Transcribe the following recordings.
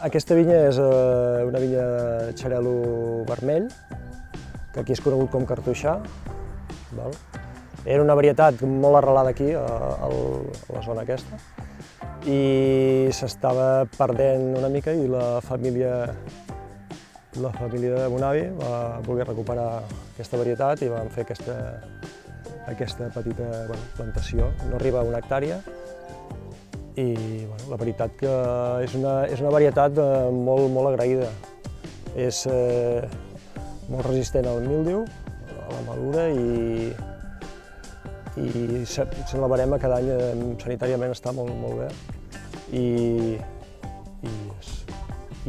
Aquesta vinya és una vinya de xarel·lo vermell, que aquí és conegut com cartoixà. Era una varietat molt arrelada aquí, a la zona aquesta, i s'estava perdent una mica i la família de mon avi va voler recuperar aquesta varietat i van fer aquesta petita plantació. No arriba a 1 hectàrea i la veritat que és una varietat molt agraïda. És molt resistent al míldiu, a la malura i se'n la barema cada any sanitàriament està molt bé i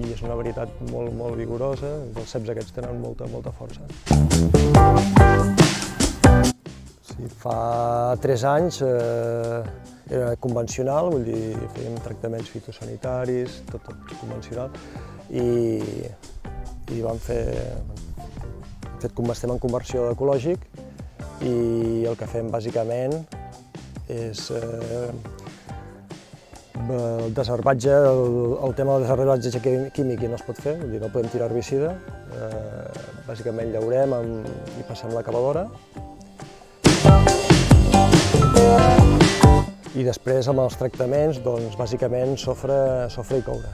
és una varietat molt vigorosa, els ceps aquests tenen molta força. Sí, fa 3 anys era convencional, vull dir, fèiem tractaments fitosanitaris, tot convencional, i estem en conversió ecològic i el que fem bàsicament és el desherbatge, el tema del desherbatge químic no es pot fer, vull dir, no podem tirar herbicida, bàsicament llaurem i passem la cavadora. I després amb els tractaments, doncs bàsicament sofre i coure.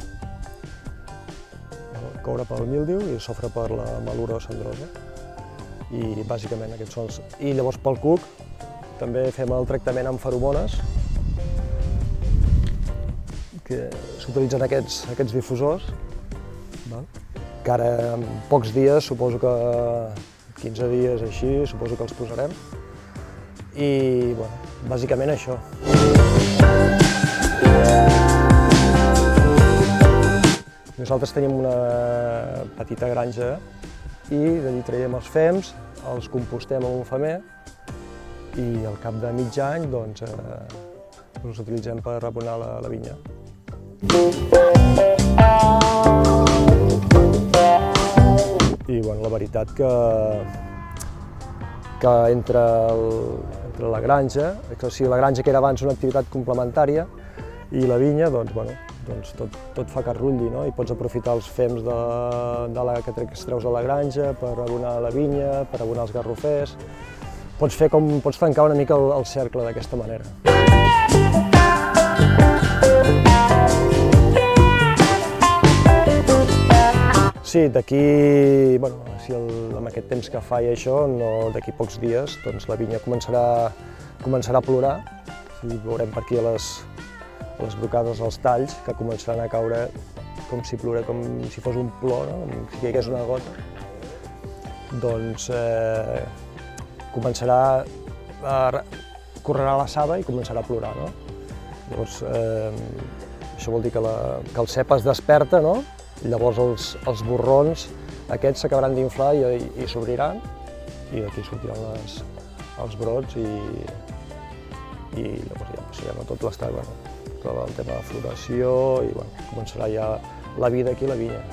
Coure pel míldiu i sofre per la malura o cendrosa. I bàsicament aquests són els... I llavors pel cuc també fem el tractament amb feromones, que s'utilitzen aquests difusors, que ara en pocs dies, suposo que 15 dies així, suposo que els posarem. I bàsicament això. Nosaltres tenim una petita granja i d'allí traiem els fems, els compostem en un femer i al cap de mig any els utilitzem per abonar la vinya. I la veritat que entre la granja, la granja que era abans una activitat complementària, i la vinya, tot fa que es rutlli, no? I pots aprofitar els fems que extreus de la granja per abonar la vinya, per abonar els garrofers. Pots tancar una mica el cercle d'aquesta manera. Sí, d'aquí, amb aquest temps que fa i això, d'aquí pocs dies, la vinya començarà a plorar. Veurem per aquí a les brocades, els talls, que començaran a caure com si plorés, com si fos un plor, com si caigués una gota. Doncs correrà la saba i començarà a plorar, no? Llavors, això vol dir que el cep es desperta, no? Llavors els borrons aquests s'acabaran d'inflar i s'obriran i d'aquí sortiran els brots i llavors ja passarem a tot l'estat, tot el tema de floració i començarà ja la vida aquí a la vinya.